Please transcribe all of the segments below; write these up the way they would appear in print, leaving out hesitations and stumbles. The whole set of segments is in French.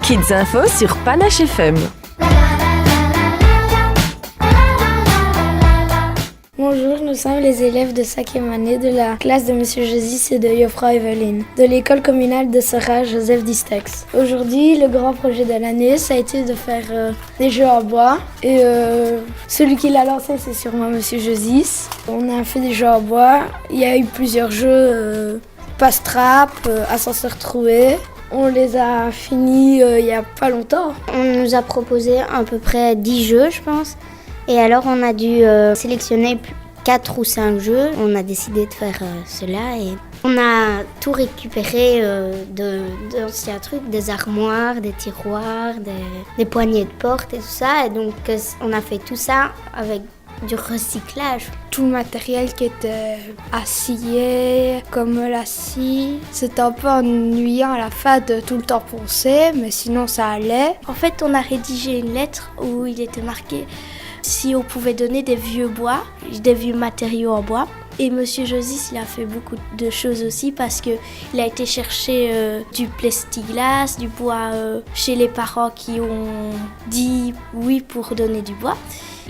Kids Info sur Panache FM. Bonjour, nous sommes les élèves de 5e année de la classe de Monsieur Josis et de Yofra Eveline, de l'école communale de Sarah Joseph Distex. Aujourd'hui, le grand projet de l'année, ça a été de faire des jeux en bois. Et celui qui l'a lancé, c'est sûrement Monsieur Josis. On a fait des jeux en bois. Il y a eu plusieurs jeux, passe-trappe, ascenseur troué. On les a finis il n'y a pas longtemps. On nous a proposé à peu près 10 jeux, je pense. Et alors, on a dû sélectionner 4 ou 5 jeux. On a décidé de faire cela et on a tout récupéré d'anciens trucs, des armoires, des tiroirs, des poignées de porte et tout ça. Et donc, on a fait tout ça avec du recyclage. Tout le matériel qui était acier, comme la scie. C'était un peu ennuyant à la fin de tout le temps poncer, mais sinon ça allait. En fait, on a rédigé une lettre où il était marqué si on pouvait donner des vieux bois, des vieux matériaux en bois. Et Monsieur Josis, il a fait beaucoup de choses aussi parce qu'il a été chercher du plexiglas, du bois chez les parents qui ont dit oui pour donner du bois.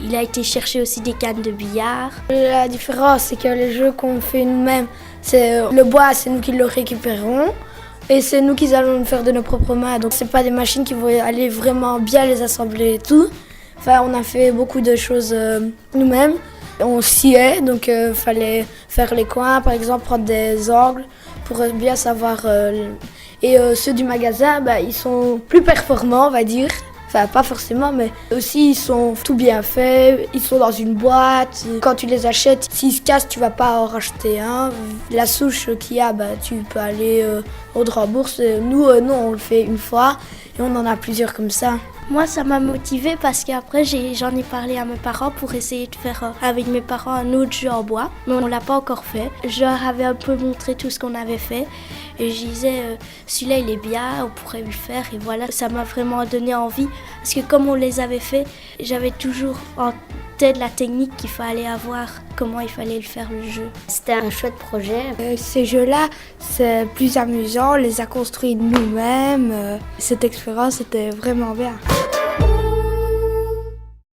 Il a été chercher aussi des cannes de billard. La différence, c'est que les jeux qu'on fait nous-mêmes, c'est le bois, c'est nous qui le récupérons. Et c'est nous qui allons le faire de nos propres mains. Donc c'est pas des machines qui vont aller vraiment bien les assembler et tout. Enfin, on a fait beaucoup de choses nous-mêmes. On sciait, donc fallait faire les coins, par exemple, prendre des angles pour bien savoir. Et ceux du magasin, ils sont plus performants, on va dire. Enfin, pas forcément, mais aussi ils sont tout bien faits, ils sont dans une boîte. Quand tu les achètes, s'ils se cassent, tu vas pas en racheter un. La souche qu'il y a, tu peux aller au rembourse. Nous, non, on le fait une fois et on en a plusieurs comme ça. Moi, ça m'a motivée parce qu'après, j'en ai parlé à mes parents pour essayer de faire avec mes parents un autre jeu en bois. Mais on ne l'a pas encore fait. Je leur avais un peu montré tout ce qu'on avait fait. Et je disais, celui-là, il est bien, on pourrait le faire. Et voilà, ça m'a vraiment donné envie. Parce que comme on les avait fait, j'avais toujours en tête la technique qu'il fallait avoir, comment il fallait le faire le jeu. C'était un chouette projet. Ces jeux-là, c'est plus amusant, on les a construits nous-mêmes. Cette expérience était vraiment bien.